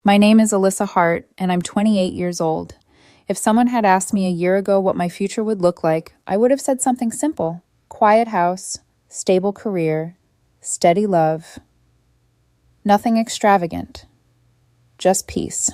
My name is Alyssa Hart, and I'm 28 years old. If someone had asked me a year ago what my future would look like, I would have said something simple: quiet house, stable career, steady love. Nothing extravagant, just peace.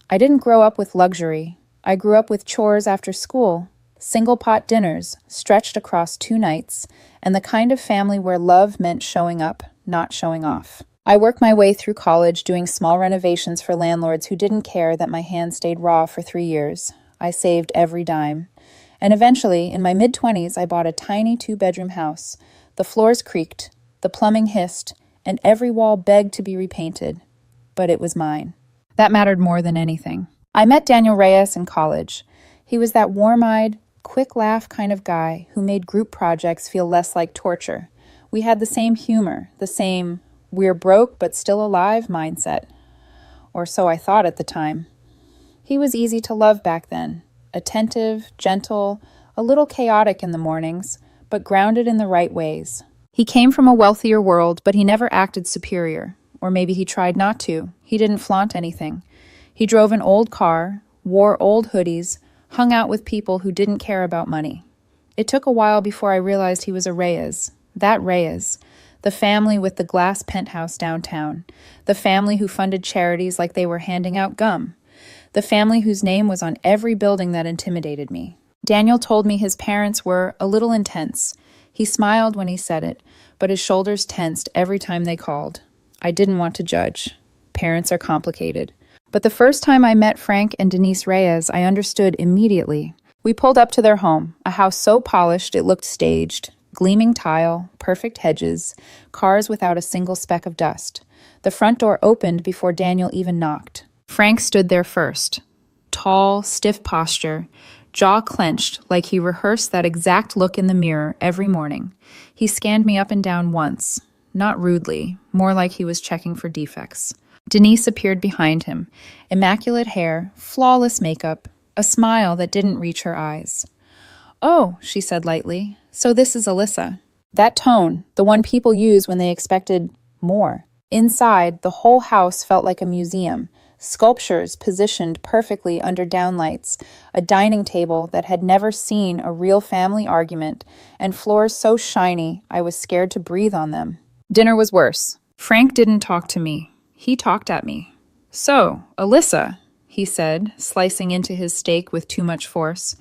I didn't grow up with luxury. I grew up with chores after school, single pot dinners stretched across 2 nights, and the kind of family where love meant showing up, not showing off. I worked my way through college doing small renovations for landlords who didn't care that my hands stayed raw for 3 years. I saved every dime. And eventually, in my mid-20s, I bought a tiny 2-bedroom house. The floors creaked, the plumbing hissed, and every wall begged to be repainted. But it was mine. That mattered more than anything. I met Daniel Reyes in college. He was that warm-eyed, quick-laugh kind of guy who made group projects feel less like torture. We had the same humor, the same "we're broke but still alive" mindset. Or so I thought at the time. He was easy to love back then. Attentive, gentle, a little chaotic in the mornings, but grounded in the right ways. He came from a wealthier world, but he never acted superior. Or maybe he tried not to. He didn't flaunt anything. He drove an old car, wore old hoodies, hung out with people who didn't care about money. It took a while before I realized he was a Reyes. That Reyes. The family with the glass penthouse downtown. The family who funded charities like they were handing out gum. The family whose name was on every building that intimidated me. Daniel told me his parents were a little intense. He smiled when he said it, but his shoulders tensed every time they called. I didn't want to judge. Parents are complicated. But the first time I met Frank and Denise Reyes, I understood immediately. We pulled up to their home, a house so polished it looked staged. Gleaming tile, perfect hedges, cars without a single speck of dust. The front door opened before Daniel even knocked. Frank stood there first. Tall, stiff posture, jaw clenched like he rehearsed that exact look in the mirror every morning. He scanned me up and down once, not rudely, more like he was checking for defects. Denise appeared behind him, immaculate hair, flawless makeup, a smile that didn't reach her eyes. "Oh," she said lightly, "so this is Alyssa." That tone, the one people use when they expected more. Inside, the whole house felt like a museum. Sculptures positioned perfectly under downlights, a dining table that had never seen a real family argument, and floors so shiny I was scared to breathe on them. Dinner was worse. Frank didn't talk to me. He talked at me. "So, Alyssa," he said, slicing into his steak with too much force.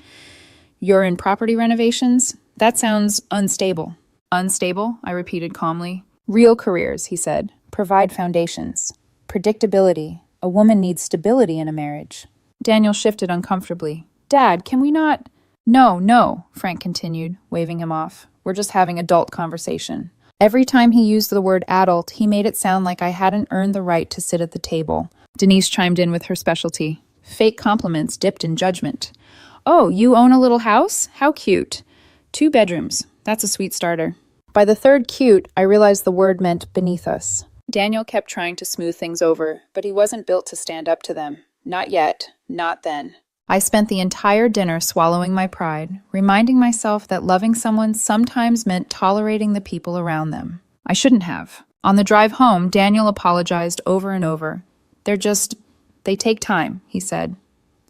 "You're in property renovations? That sounds unstable." "Unstable?" I repeated calmly. "Real careers," he said. "Provide foundations. Predictability. A woman needs stability in a marriage." Daniel shifted uncomfortably. "Dad, can we not—" No, Frank continued, waving him off. "We're just having adult conversation." Every time he used the word adult, he made it sound like I hadn't earned the right to sit at the table. Denise chimed in with her specialty. Fake compliments dipped in judgment. "Oh, you own a little house? How cute." 2 bedrooms. That's a sweet starter. By the third cute, I realized the word meant beneath us. Daniel kept trying to smooth things over, but he wasn't built to stand up to them. Not yet. Not then. I spent the entire dinner swallowing my pride, reminding myself that loving someone sometimes meant tolerating the people around them. I shouldn't have. On the drive home, Daniel apologized over and over. They take time," he said.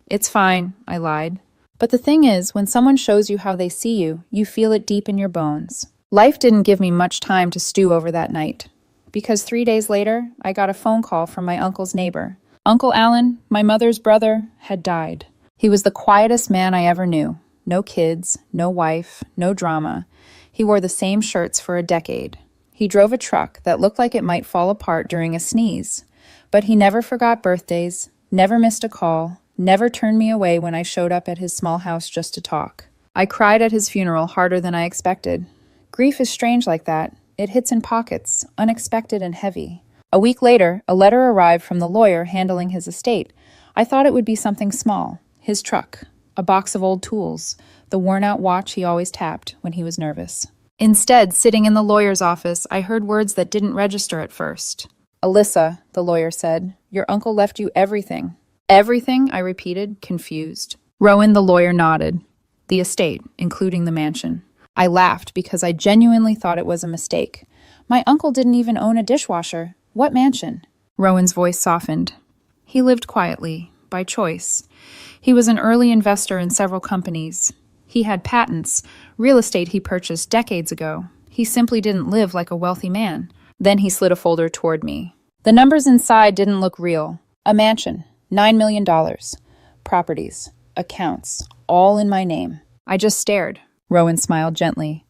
"It's fine," I lied. But the thing is, when someone shows you how they see you, you feel it deep in your bones. Life didn't give me much time to stew over that night. Because 3 days later, I got a phone call from my uncle's neighbor. Uncle Alan, my mother's brother, had died. He was the quietest man I ever knew. No kids, no wife, no drama. He wore the same shirts for a decade. He drove a truck that looked like it might fall apart during a sneeze. But he never forgot birthdays, never missed a call, never turned me away when I showed up at his small house just to talk. I cried at his funeral harder than I expected. Grief is strange like that. It hits in pockets, unexpected and heavy. A week later, a letter arrived from the lawyer handling his estate. I thought it would be something small. His truck, a box of old tools, the worn-out watch he always tapped when he was nervous. Instead, sitting in the lawyer's office, I heard words that didn't register at first. "Alyssa," the lawyer said, "your uncle left you everything." "Everything?" I repeated, confused. Rowan, the lawyer, nodded. "The estate, including the mansion." I laughed because I genuinely thought it was a mistake. My uncle didn't even own a dishwasher. What mansion? Rowan's voice softened. He lived quietly, by choice. He was an early investor in several companies. He had patents, real estate he purchased decades ago. He simply didn't live like a wealthy man. Then he slid a folder toward me. The numbers inside didn't look real. A mansion, $9 million. Properties, accounts, all in my name. I just stared. Rowan smiled gently.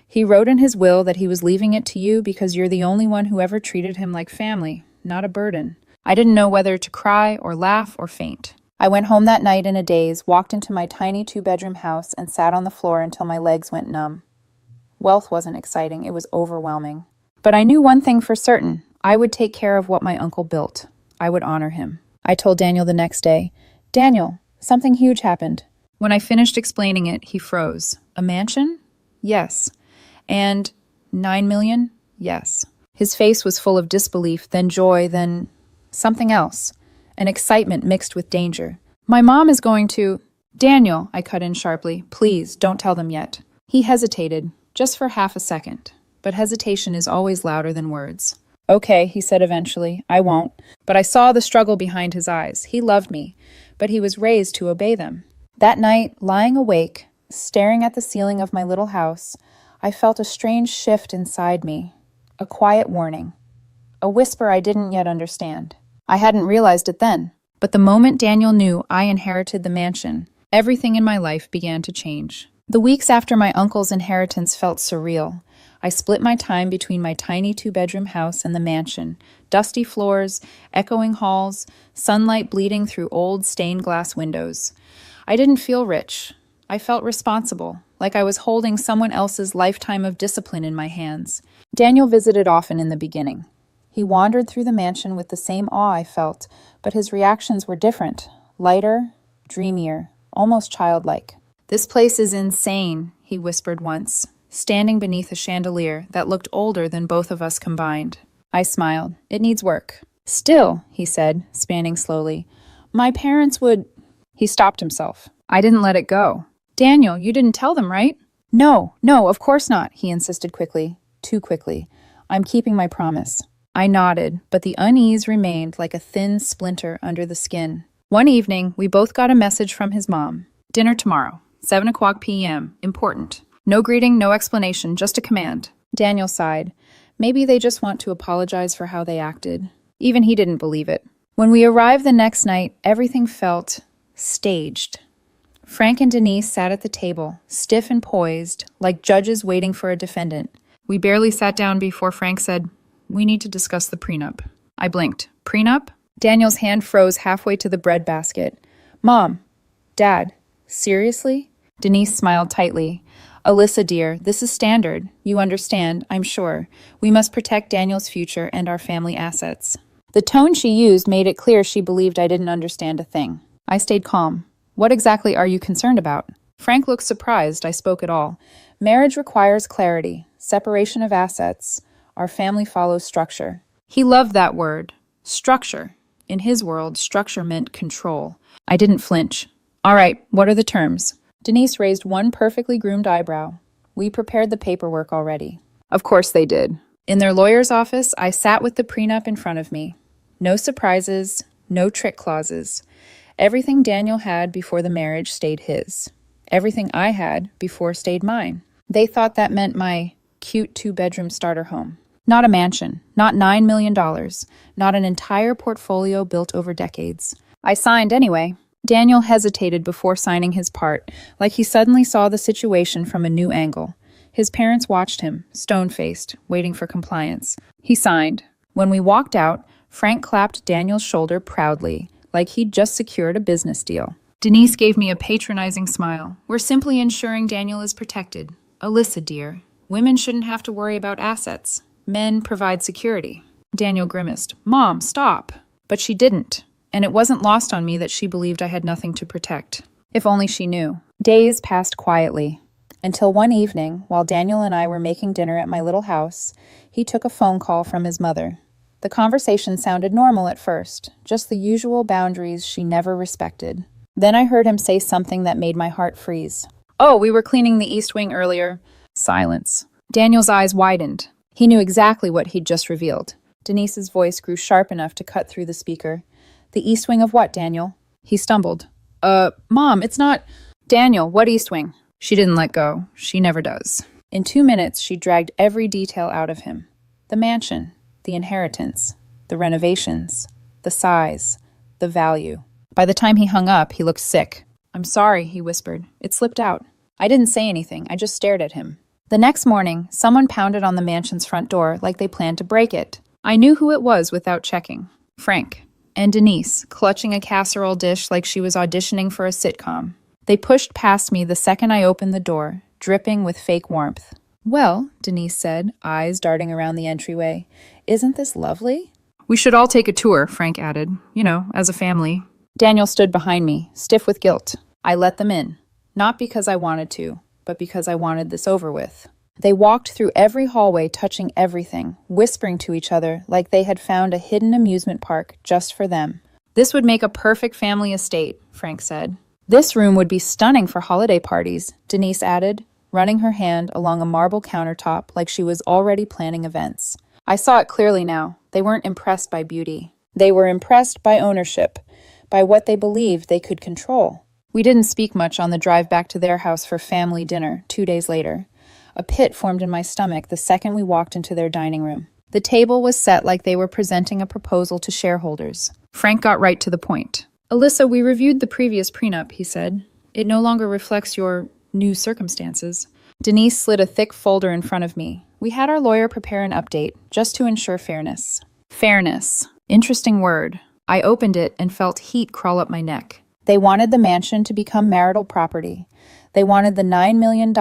He wrote in his will that he was leaving it to you because you're the only one who ever treated him like family, not a burden. I didn't know whether to cry or laugh or faint. I went home that night in a daze, walked into my tiny 2-bedroom house, and sat on the floor until my legs went numb. Wealth wasn't exciting, it was overwhelming. But I knew one thing for certain. I would take care of what my uncle built. I would honor him. I told Daniel the next day, "Daniel, something huge happened." When I finished explaining it, he froze. A mansion? Yes. And 9 million? Yes. His face was full of disbelief, then joy, then something else. An excitement mixed with danger. "My mom is going to—" "Daniel," I cut in sharply, "please, don't tell them yet." He hesitated, just for half a second. But hesitation is always louder than words. "Okay," he said eventually, "I won't." But I saw the struggle behind his eyes. He loved me, but he was raised to obey them. That night, lying awake, staring at the ceiling of my little house, I felt a strange shift inside me. A quiet warning. A whisper I didn't yet understand. I hadn't realized it then. But the moment Daniel knew I inherited the mansion, everything in my life began to change. The weeks after my uncle's inheritance felt surreal. I split my time between my tiny 2-bedroom house and the mansion. Dusty floors, echoing halls, sunlight bleeding through old stained glass windows. I didn't feel rich. I felt responsible, like I was holding someone else's lifetime of discipline in my hands. Daniel visited often in the beginning. He wandered through the mansion with the same awe I felt, but his reactions were different, lighter, dreamier, almost childlike. "This place is insane," he whispered once, standing beneath a chandelier that looked older than both of us combined. I smiled. "It needs work." "Still," he said, spanning slowly, "my parents would—" He stopped himself. I didn't let it go. "Daniel, you didn't tell them, right?" No, of course not," he insisted quickly. Too quickly. "I'm keeping my promise." I nodded, but the unease remained like a thin splinter under the skin. One evening, we both got a message from his mom. "Dinner tomorrow, 7:00 p.m. Important. No greeting, no explanation, just a command." Daniel sighed. Maybe they just want to apologize for how they acted. Even he didn't believe it. When we arrived the next night, everything felt staged. Frank and Denise sat at the table, stiff and poised, like judges waiting for a defendant. We barely sat down before Frank said, "We need to discuss the prenup." I blinked. "Prenup?" Daniel's hand froze halfway to the bread basket. "Mom, Dad, seriously?" Denise smiled tightly. "Alyssa, dear, this is standard. You understand, I'm sure. We must protect Daniel's future and our family assets." The tone she used made it clear she believed I didn't understand a thing. I stayed calm. "What exactly are you concerned about?" Frank looked surprised I spoke at all. "Marriage requires clarity, separation of assets. Our family follows structure." He loved that word. Structure. In his world, structure meant control. I didn't flinch. "All right, what are the terms?" Denise raised one perfectly groomed eyebrow. "We prepared the paperwork already." Of course they did. In their lawyer's office, I sat with the prenup in front of me. No surprises, no trick clauses. Everything Daniel had before the marriage stayed his. Everything I had before stayed mine. They thought that meant my cute 2-bedroom starter home. Not a mansion, not $9 million, not an entire portfolio built over decades. I signed anyway. Daniel hesitated before signing his part, like he suddenly saw the situation from a new angle. His parents watched him, stone-faced, waiting for compliance. He signed. When we walked out, Frank clapped Daniel's shoulder proudly, like he'd just secured a business deal. Denise gave me a patronizing smile. "We're simply ensuring Daniel is protected. Alyssa, dear, women shouldn't have to worry about assets. Men provide security." Daniel grimaced. "Mom, stop." But she didn't, and it wasn't lost on me that she believed I had nothing to protect. If only she knew. Days passed quietly, until one evening, while Daniel and I were making dinner at my little house, he took a phone call from his mother. The conversation sounded normal at first, just the usual boundaries she never respected. Then I heard him say something that made my heart freeze. "Oh, we were cleaning the East Wing earlier." Silence. Daniel's eyes widened. He knew exactly what he'd just revealed. Denise's voice grew sharp enough to cut through the speaker. The east wing of what, Daniel? He stumbled. Mom, it's not... Daniel, what east wing? She didn't let go. She never does. In 2 minutes, she dragged every detail out of him. The mansion, the inheritance, the renovations, the size, the value. By the time he hung up, he looked sick. I'm sorry, he whispered. It slipped out. I didn't say anything. I just stared at him. The next morning, someone pounded on the mansion's front door like they planned to break it. I knew who it was without checking. Frank. And Denise, clutching a casserole dish like she was auditioning for a sitcom. They pushed past me the second I opened the door, dripping with fake warmth. Well, Denise said, eyes darting around the entryway, isn't this lovely? We should all take a tour, Frank added. As a family. Daniel stood behind me, stiff with guilt. I let them in. Not because I wanted to, but because I wanted this over with. They walked through every hallway, touching everything, whispering to each other like they had found a hidden amusement park just for them. This would make a perfect family estate, Frank said. This room would be stunning for holiday parties, Denise added, running her hand along a marble countertop like she was already planning events. I saw it clearly now. They weren't impressed by beauty. They were impressed by ownership, by what they believed they could control. We didn't speak much on the drive back to their house for family dinner 2 days later. A pit formed in my stomach the second we walked into their dining room. The table was set like they were presenting a proposal to shareholders. Frank got right to the point. Alyssa, we reviewed the previous prenup, he said. It no longer reflects your new circumstances. Denise slid a thick folder in front of me. We had our lawyer prepare an update, just to ensure fairness. Fairness. Interesting word. I opened it and felt heat crawl up my neck. They wanted the mansion to become marital property. They wanted the $9 million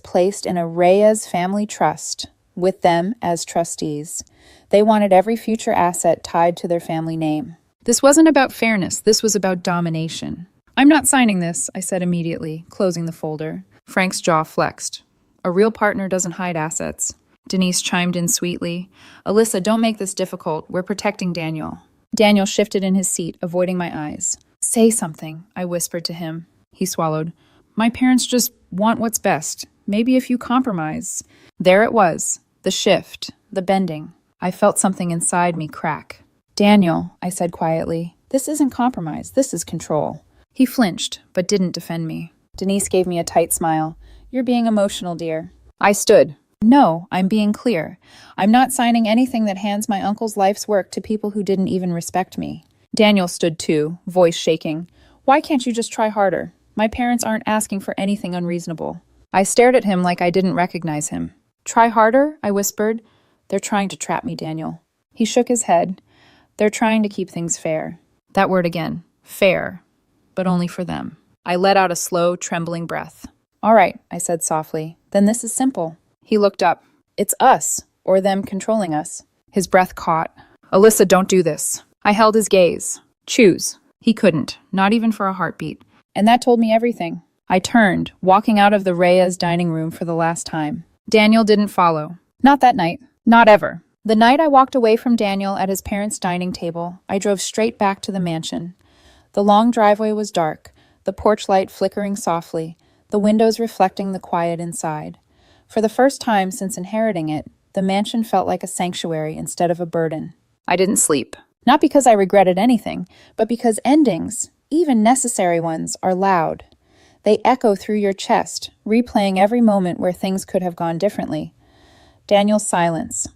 placed in a Reyes family trust, with them as trustees. They wanted every future asset tied to their family name. This wasn't about fairness, this was about domination. I'm not signing this, I said immediately, closing the folder. Frank's jaw flexed. A real partner doesn't hide assets. Denise chimed in sweetly. Alyssa, don't make this difficult. We're protecting Daniel. Daniel shifted in his seat, avoiding my eyes. Say something, I whispered to him. He swallowed. My parents just want what's best. Maybe if you compromise. There it was. The shift. The bending. I felt something inside me crack. Daniel, I said quietly, this isn't compromise. This is control. He flinched, but didn't defend me. Denise gave me a tight smile. You're being emotional, dear. I stood. No, I'm being clear. I'm not signing anything that hands my uncle's life's work to people who didn't even respect me. Daniel stood too, voice shaking. Why can't you just try harder? My parents aren't asking for anything unreasonable. I stared at him like I didn't recognize him. Try harder? I whispered. They're trying to trap me, Daniel. He shook his head. They're trying to keep things fair. That word again. Fair. But only for them. I let out a slow, trembling breath. All right, I said softly. Then this is simple. He looked up. It's us, or them controlling us. His breath caught. Alyssa, don't do this. I held his gaze. Choose. He couldn't, not even for a heartbeat. And that told me everything. I turned, walking out of the Reyes dining room for the last time. Daniel didn't follow. Not that night. Not ever. The night I walked away from Daniel at his parents' dining table, I drove straight back to the mansion. The long driveway was dark, the porch light flickering softly, the windows reflecting the quiet inside. For the first time since inheriting it, the mansion felt like a sanctuary instead of a burden. I didn't sleep. Not because I regretted anything, but because endings, even necessary ones, are loud. They echo through your chest, replaying every moment where things could have gone differently. Daniel's silence.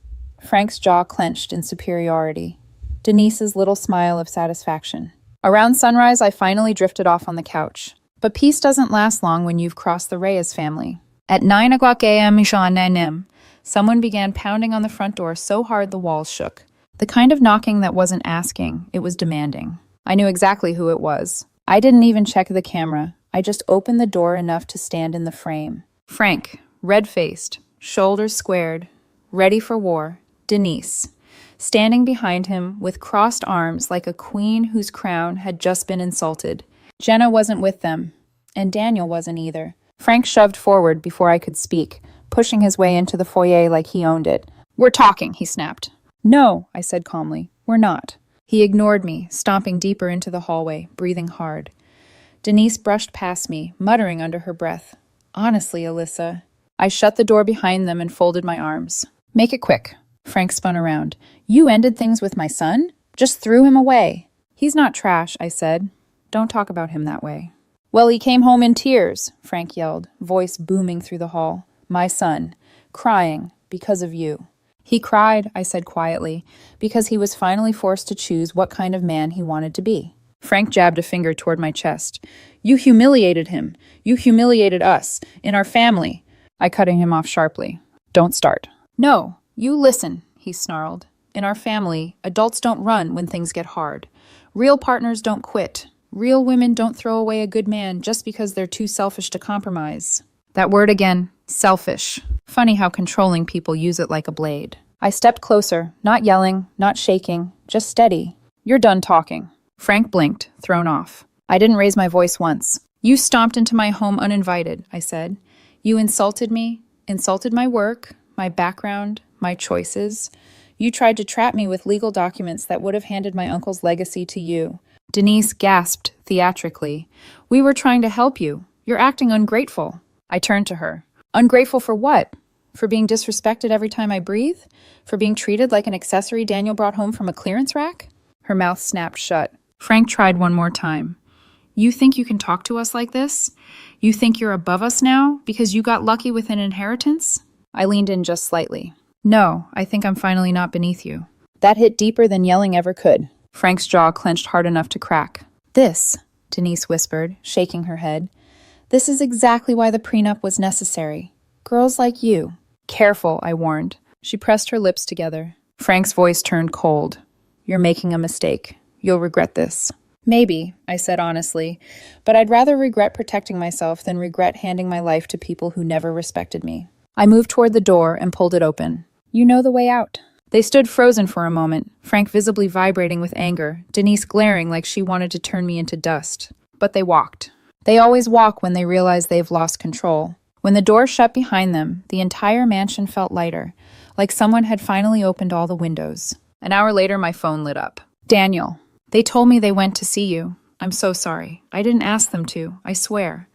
Frank's jaw clenched in superiority. Denise's little smile of satisfaction. Around sunrise, I finally drifted off on the couch. But peace doesn't last long when you've crossed the Reyes family. At 9 o'clock a.m., someone began pounding on the front door so hard the walls shook. The kind of knocking that wasn't asking, it was demanding. I knew exactly who it was. I didn't even check the camera. I just opened the door enough to stand in the frame. Frank, red-faced, shoulders squared, ready for war. Denise, standing behind him with crossed arms like a queen whose crown had just been insulted. Jenna wasn't with them, and Daniel wasn't either. Frank shoved forward before I could speak, pushing his way into the foyer like he owned it. We're talking, he snapped. No, I said calmly. We're not. He ignored me, stomping deeper into the hallway, breathing hard. Denise brushed past me, muttering under her breath. Honestly, Alyssa. I shut the door behind them and folded my arms. Make it quick. Frank spun around. You ended things with my son? Just threw him away. He's not trash, I said. Don't talk about him that way. Well, he came home in tears, Frank yelled, voice booming through the hall. My son, crying because of you. He cried, I said quietly, because he was finally forced to choose what kind of man he wanted to be. Frank jabbed a finger toward my chest. You humiliated him. You humiliated us, in our family. I cut him off sharply. Don't start. No, you listen, he snarled. In our family, adults don't run when things get hard. Real partners don't quit. Real women don't throw away a good man just because they're too selfish to compromise. That word again, selfish. Funny how controlling people use it like a blade. I stepped closer, not yelling, not shaking, just steady. You're done talking. Frank blinked, thrown off. I didn't raise my voice once. You stomped into my home uninvited, I said. You insulted me, insulted my work, my background, my choices. You tried to trap me with legal documents that would have handed my uncle's legacy to you. Denise gasped theatrically. We were trying to help you. You're acting ungrateful. I turned to her. Ungrateful for what? For being disrespected every time I breathe? For being treated like an accessory Daniel brought home from a clearance rack? Her mouth snapped shut. Frank tried one more time. You think you can talk to us like this? You think you're above us now because you got lucky with an inheritance? I leaned in just slightly. No, I think I'm finally not beneath you. That hit deeper than yelling ever could. Frank's jaw clenched hard enough to crack. This, Denise whispered, shaking her head. This is exactly why the prenup was necessary. Girls like you. Careful, I warned. She pressed her lips together. Frank's voice turned cold. You're making a mistake. You'll regret this. Maybe, I said honestly, but I'd rather regret protecting myself than regret handing my life to people who never respected me. I moved toward the door and pulled it open. You know the way out. They stood frozen for a moment, Frank visibly vibrating with anger, Denise glaring like she wanted to turn me into dust. But they walked. They always walk when they realize they've lost control. When the door shut behind them, the entire mansion felt lighter, like someone had finally opened all the windows. An hour later, my phone lit up. Daniel. They told me they went to see you. I'm so sorry. I didn't ask them to, I swear.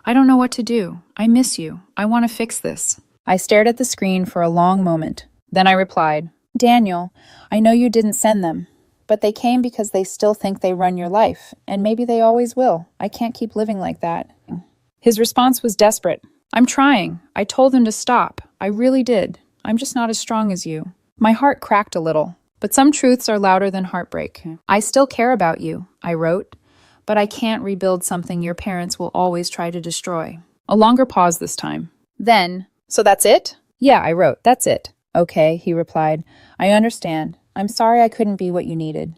I don't know what to do. I miss you. I want to fix this. I stared at the screen for a long moment. Then I replied, Daniel, I know you didn't send them, but they came because they still think they run your life, and maybe they always will. I can't keep living like that. His response was desperate. I'm trying. I told them to stop. I really did. I'm just not as strong as you. My heart cracked a little, but some truths are louder than heartbreak. I still care about you, I wrote, but I can't rebuild something your parents will always try to destroy. A longer pause this time. Then, so that's it? Yeah, I wrote, that's it. Okay, he replied. I understand. I'm sorry I couldn't be what you needed.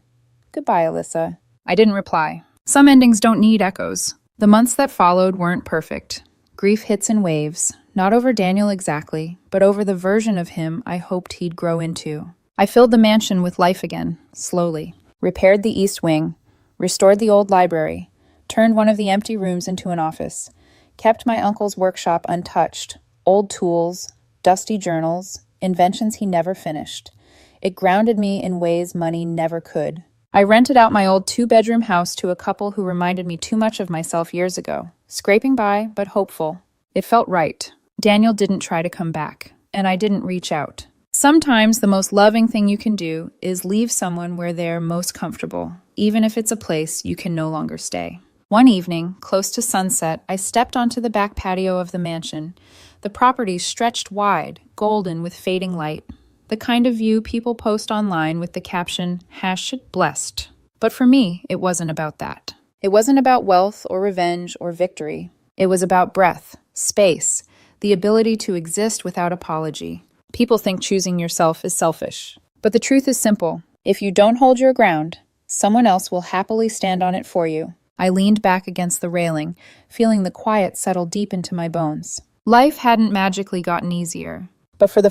Goodbye, Alyssa. I didn't reply. Some endings don't need echoes. The months that followed weren't perfect. Grief hits in waves, not over Daniel exactly, but over the version of him I hoped he'd grow into. I filled the mansion with life again, slowly. Repaired the east wing, restored the old library, turned one of the empty rooms into an office, kept my uncle's workshop untouched, old tools, dusty journals, inventions he never finished. It grounded me in ways money never could. I rented out my old 2-bedroom house to a couple who reminded me too much of myself years ago. Scraping by, but hopeful. It felt right. Daniel didn't try to come back, and I didn't reach out. Sometimes the most loving thing you can do is leave someone where they're most comfortable, even if it's a place you can no longer stay. One evening, close to sunset, I stepped onto the back patio of the mansion. The property stretched wide, golden with fading light. The kind of view people post online with the caption, #blessed. But for me, it wasn't about that. It wasn't about wealth or revenge or victory. It was about breath, space, the ability to exist without apology. People think choosing yourself is selfish. But the truth is simple. If you don't hold your ground, someone else will happily stand on it for you. I leaned back against the railing, feeling the quiet settle deep into my bones. Life hadn't magically gotten easier. But for the